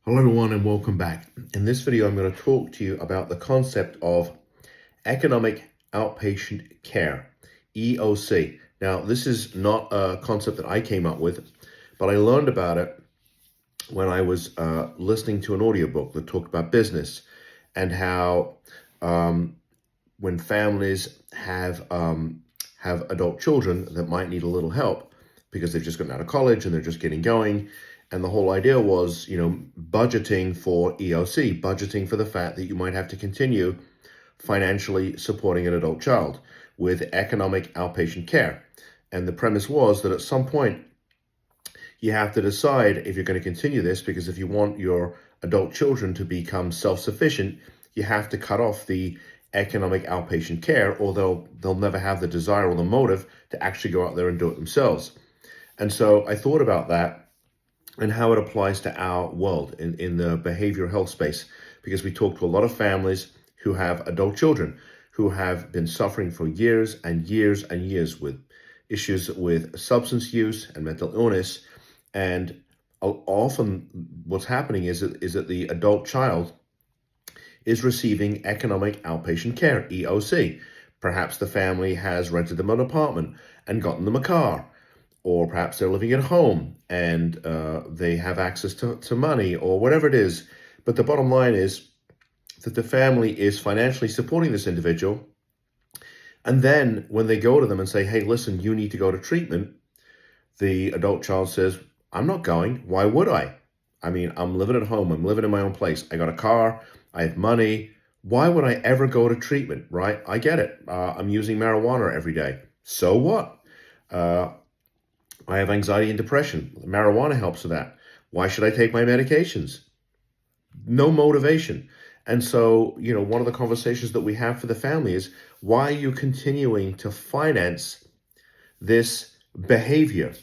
Hello everyone and welcome back. In this video, I'm going to talk to you about the concept of Economic Outpatient Care, EOC. Now, this is not a concept that I came up with, but I learned about it when I was listening to an audiobook that talked about business and how when families have adult children that might need a little help because they've just gotten out of college and they're just getting going. And the whole idea was, budgeting for EOC, budgeting for the fact that you might have to continue financially supporting an adult child with economic outpatient care. And the premise was that at some point, you have to decide if you're going to continue this, because if you want your adult children to become self-sufficient, you have to cut off the economic outpatient care, or they'll never have the desire or the motive to actually go out there and do it themselves. And so I thought about that and how it applies to our world in the behavioral health space, because we talk to a lot of families who have adult children who have been suffering for years and years and years with issues with substance use and mental illness. And often what's happening is that the adult child is receiving economic outpatient care, EOC. Perhaps the family has rented them an apartment and gotten them a car, or perhaps they're living at home and they have access to money or whatever it is. But the bottom line is that the family is financially supporting this individual. And then when they go to them and say, hey, listen, you need to go to treatment, the adult child says, I'm not going. Why would I? I mean, I'm living at home. I'm living in my own place. I got a car. I have money. Why would I ever go to treatment, right? I get it. I'm using marijuana every day. So what? I have anxiety and depression. Marijuana helps with that. Why should I take my medications? No motivation. And so, one of the conversations that we have for the family is, why are you continuing to finance this behavior?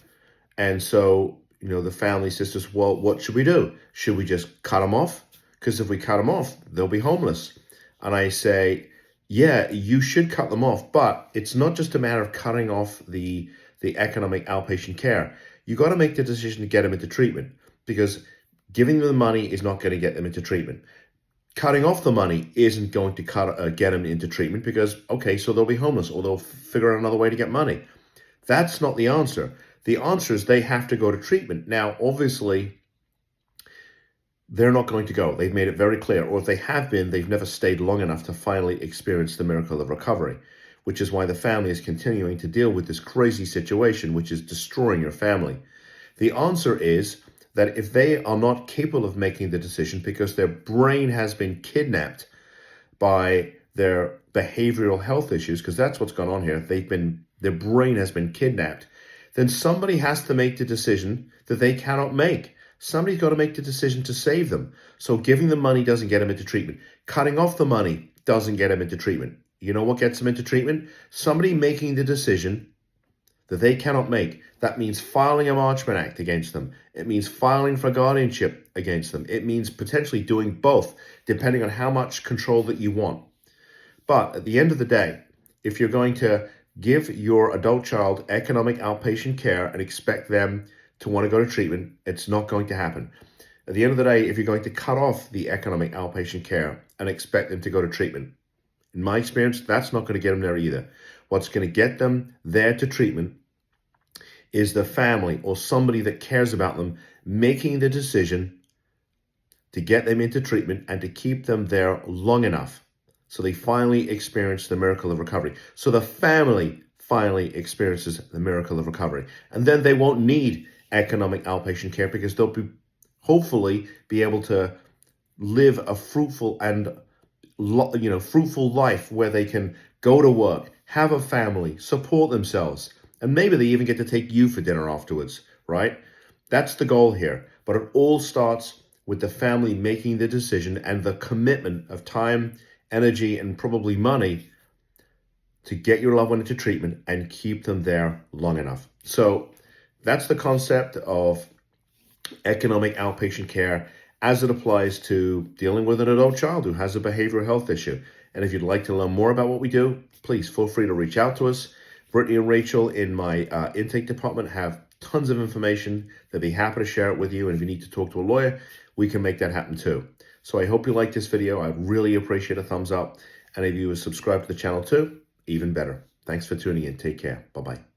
And so, the family says to us, well, what should we do? Should we just cut them off? Because if we cut them off, they'll be homeless. And I say, yeah, you should cut them off, but it's not just a matter of cutting off the economic outpatient care. You got to make the decision to get them into treatment, because giving them the money is not going to get them into treatment. Cutting off the money isn't going to get them into treatment, because, okay, so they'll be homeless or they'll figure out another way to get money. That's not the answer. The answer is they have to go to treatment. Now, obviously, they're not going to go. They've made it very clear. Or if they have been, they've never stayed long enough to finally experience the miracle of recovery, which is why the family is continuing to deal with this crazy situation, which is destroying your family. The answer is that if they are not capable of making the decision because their brain has been kidnapped by their behavioral health issues, because that's what's gone on here, their brain has been kidnapped, then somebody has to make the decision that they cannot make. Somebody's got to make the decision to save them. So giving them money doesn't get them into treatment. Cutting off the money doesn't get them into treatment. You know what gets them into treatment? Somebody making the decision that they cannot make. That means filing a Marchman Act against them. It means filing for guardianship against them. It means potentially doing both, depending on how much control that you want. But at the end of the day, if you're going to give your adult child economic outpatient care and expect them to want to go to treatment, it's not going to happen. At the end of the day, if you're going to cut off the economic outpatient care and expect them to go to treatment, in my experience, that's not going to get them there either. What's going to get them there to treatment is the family or somebody that cares about them making the decision to get them into treatment and to keep them there long enough so they finally experience the miracle of recovery. So the family finally experiences the miracle of recovery. And then they won't need economic outpatient care, because they'll hopefully be able to live a fruitful life where they can go to work, have a family, support themselves, and maybe they even get to take you for dinner afterwards, right? That's the goal here. But it all starts with the family making the decision and the commitment of time, energy, and probably money to get your loved one into treatment and keep them there long enough. So that's the concept of economic outpatient care as it applies to dealing with an adult child who has a behavioral health issue. And if you'd like to learn more about what we do, please feel free to reach out to us. Brittany and Rachel in my intake department have tons of information. They'll be happy to share it with you. And if you need to talk to a lawyer, we can make that happen too. So I hope you like this video. I'd really appreciate a thumbs up. And if you subscribe to the channel too, even better. Thanks for tuning in. Take care. Bye-bye.